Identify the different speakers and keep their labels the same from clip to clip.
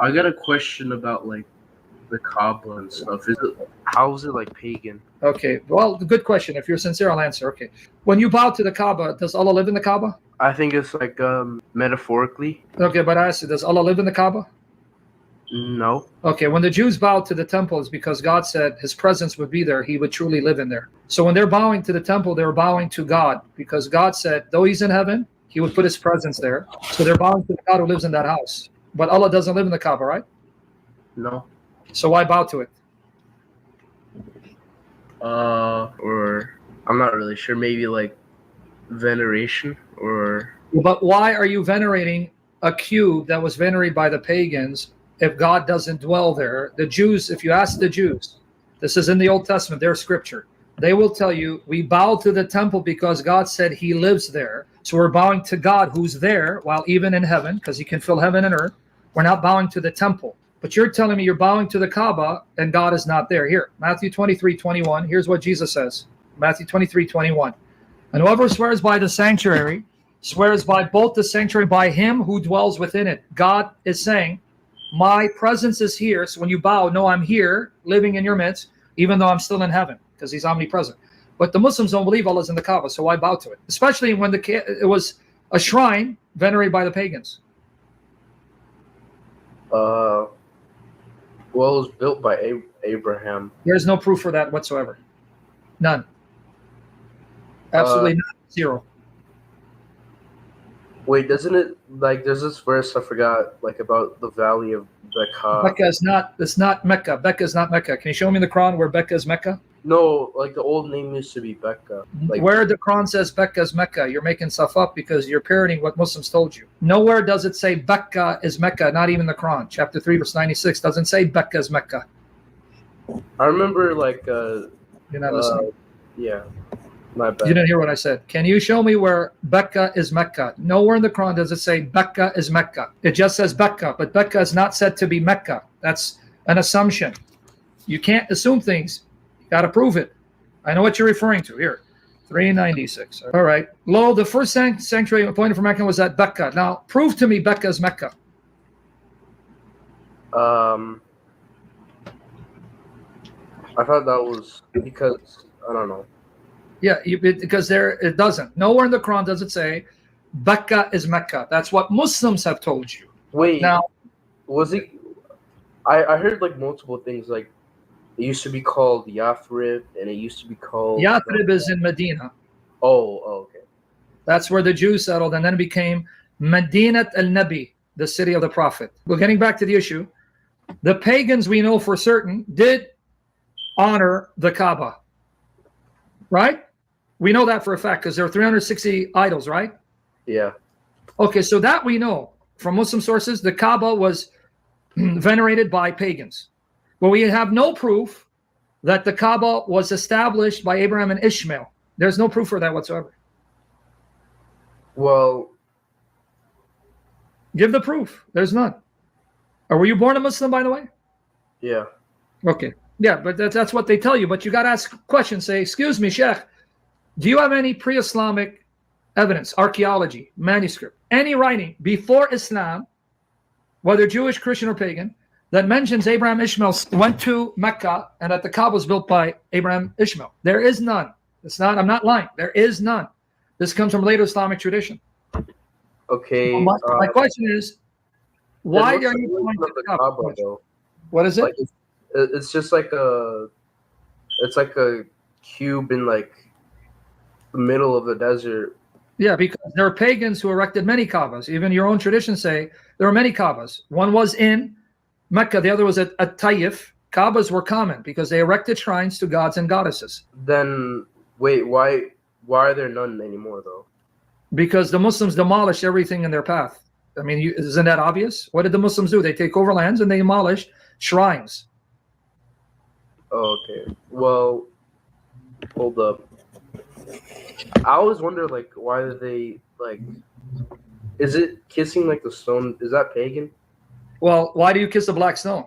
Speaker 1: I got a question about like the Kaaba and stuff. How is it like pagan?
Speaker 2: Okay, well, good question. If you're sincere, I'll answer. Okay, when you bow to the Kaaba, does Allah live in the Kaaba?
Speaker 1: I think it's like metaphorically.
Speaker 2: Okay, but I asked you, does Allah live in the Kaaba?
Speaker 1: No.
Speaker 2: Okay, when the Jews bowed to the temple, it's because God said His presence would be there. He would truly live in there. So when they're bowing to the temple, they're bowing to God because God said, though He's in heaven, He would put His presence there. So they're bowing to the God who lives in that house. But Allah doesn't live in the Kaaba, right?
Speaker 1: No.
Speaker 2: So why bow to it?
Speaker 1: Or I'm not really sure. Maybe like veneration or.
Speaker 2: But why are you venerating a cube that was venerated by the pagans if God doesn't dwell there? The Jews, if you ask the Jews, this is in the Old Testament, their scripture, they will tell you, we bow to the temple because God said He lives there. So we're bowing to God who's there, while even in heaven, because He can fill heaven and earth, we're not bowing to the temple. But you're telling me you're bowing to the Kaaba and God is not there. Here, Matthew 23:21, here's what Jesus says. Matthew 23:21. And whoever swears by the sanctuary, swears by both the sanctuary and by Him who dwells within it. God is saying, my presence is here. So when you bow, no, I'm here, living in your midst, even though I'm still in heaven, because He's omnipresent. But the Muslims don't believe Allah's in the Kaaba, so why bow to it? Especially when it was a shrine venerated by the pagans.
Speaker 1: Well, it was built by Abraham.
Speaker 2: There's no proof for that whatsoever. None. Absolutely none. Zero.
Speaker 1: Wait, doesn't it, like, there's this verse I forgot, like, about the valley of Becca.
Speaker 2: Becca is not, it's not Mecca. Becca is not Mecca. Can you show me in the Quran where Becca is Mecca?
Speaker 1: No, like, the old name used to be Becca. Like,
Speaker 2: where the Quran says Becca is Mecca, you're making stuff up because you're parroting what Muslims told you. Nowhere does it say Becca is Mecca, not even the Quran. Chapter 3, verse 96 doesn't say Becca is Mecca.
Speaker 1: I remember, like,
Speaker 2: you're not listening.
Speaker 1: Yeah. My bad.
Speaker 2: You didn't hear what I said. Can you show me where Becca is Mecca? Nowhere in the Quran does it say Becca is Mecca. It just says Becca, but Becca is not said to be Mecca. That's an assumption. You can't assume things. You got to prove it. I know what you're referring to. Here, 396. All right. Lo, the first sanctuary appointed for Mecca was at Becca. Now, prove to me Becca is Mecca.
Speaker 1: I thought that was because, I don't know.
Speaker 2: Yeah, because there it doesn't. Nowhere in the Quran does it say Becca is Mecca. That's what Muslims have told you.
Speaker 1: Wait,
Speaker 2: now
Speaker 1: was it? I heard like multiple things. Like it used to be called Yathrib, and it used to be called
Speaker 2: Yathrib is in Medina.
Speaker 1: Oh, okay.
Speaker 2: That's where the Jews settled, and then it became Medinat al-Nabi, the city of the Prophet. Well, getting back to the issue, the pagans we know for certain did honor the Kaaba, right? We know that for a fact because there are 360 idols, right?
Speaker 1: Yeah.
Speaker 2: Okay, so that we know from Muslim sources, the Kaaba was venerated by pagans. But we have no proof that the Kaaba was established by Abraham and Ishmael. There's no proof for that whatsoever.
Speaker 1: Well,
Speaker 2: give the proof. There's none. Or were you born a Muslim, by the way?
Speaker 1: Yeah.
Speaker 2: Okay. Yeah, but that's what they tell you. But you got to ask questions. Say, excuse me, Sheikh, do you have any pre-Islamic evidence, archaeology, manuscript, any writing before Islam, whether Jewish, Christian, or pagan, that mentions Abraham Ishmael went to Mecca and that the Kaaba was built by Abraham Ishmael? There is none. It's not. I'm not lying. There is none. This comes from later Islamic tradition.
Speaker 1: Okay.
Speaker 2: My question is, why are you going to the Kaaba?
Speaker 1: Though.
Speaker 2: What is it?
Speaker 1: Like it's just like it's like a cube in like the middle of the desert.
Speaker 2: Yeah, because there are pagans who erected many Kaabas. Even your own traditions say there are many Kaabas. One was in Mecca, the other was at Taif. Kaabas were common because they erected shrines to gods and goddesses.
Speaker 1: Then wait, why are there none anymore though?
Speaker 2: Because the Muslims demolished everything in their path. I mean, isn't that obvious? What did the Muslims do? They take over lands and they demolish shrines.
Speaker 1: Oh, okay. Well, hold up. I always wonder, like, why do they, like, is it kissing, like, the stone? Is that pagan?
Speaker 2: Well, why do you kiss the black stone?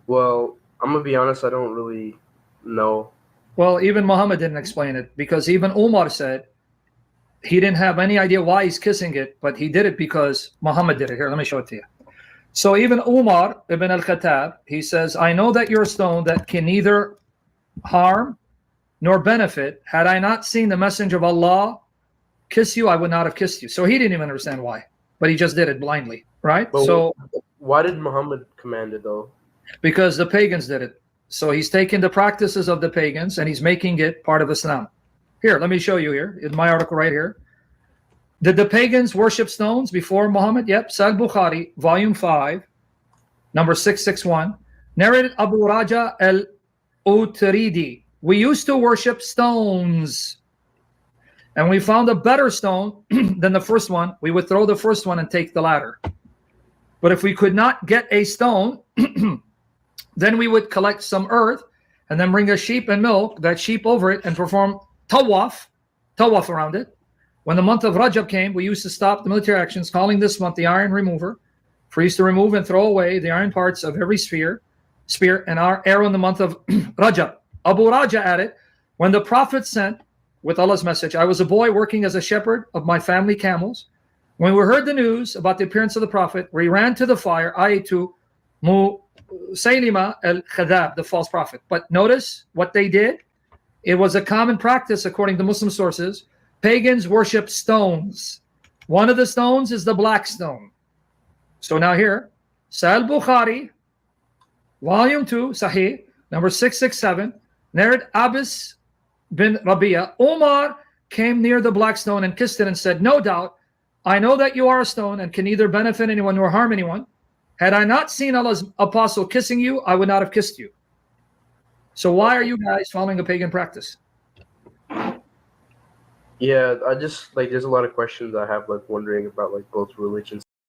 Speaker 1: Well, I'm going to be honest, I don't really know.
Speaker 2: Well, even Muhammad didn't explain it because even Umar said he didn't have any idea why he's kissing it, but he did it because Muhammad did it. Here, let me show it to you. So even Umar ibn al-Khattab, he says, I know that you're a stone that can neither harm nor benefit. Had I not seen the messenger of Allah kiss you, I would not have kissed you. So he didn't even understand why, but he just did it blindly, right?
Speaker 1: But
Speaker 2: so
Speaker 1: why did Muhammad command it though?
Speaker 2: Because the pagans did it. So he's taking the practices of the pagans and he's making it part of Islam. Here, let me show you here in my article right here. Did the pagans worship stones before Muhammad? Yep. Sahih Bukhari, volume 5, number 661. Narrated Abu Raja al-Utridi. We used to worship stones. And we found a better stone than the first one. We would throw the first one and take the latter. But if we could not get a stone, then we would collect some earth and then bring a sheep and milk that sheep over it and perform tawaf around it. When the month of Rajab came, we used to stop the military actions, calling this month the iron remover. For we used to remove and throw away the iron parts of every spear, and our arrow in the month of Rajab. Abu Raja added, when the Prophet sent with Allah's message, I was a boy working as a shepherd of my family camels. When we heard the news about the appearance of the Prophet, we ran to the fire, i.e. to Musaylima al-Khadab, the false prophet. But notice what they did. It was a common practice according to Muslim sources. Pagans worship stones. One of the stones is the black stone. So now here, Sahih Bukhari, volume 2, Sahih, number 667, narrated Abbas bin Rabia. Umar came near the black stone and kissed it and said, no doubt, I know that you are a stone and can neither benefit anyone nor harm anyone. Had I not seen Allah's apostle kissing you, I would not have kissed you. So why are you guys following a pagan practice?
Speaker 1: Yeah, I just like there's a lot of questions I have like wondering about like both religions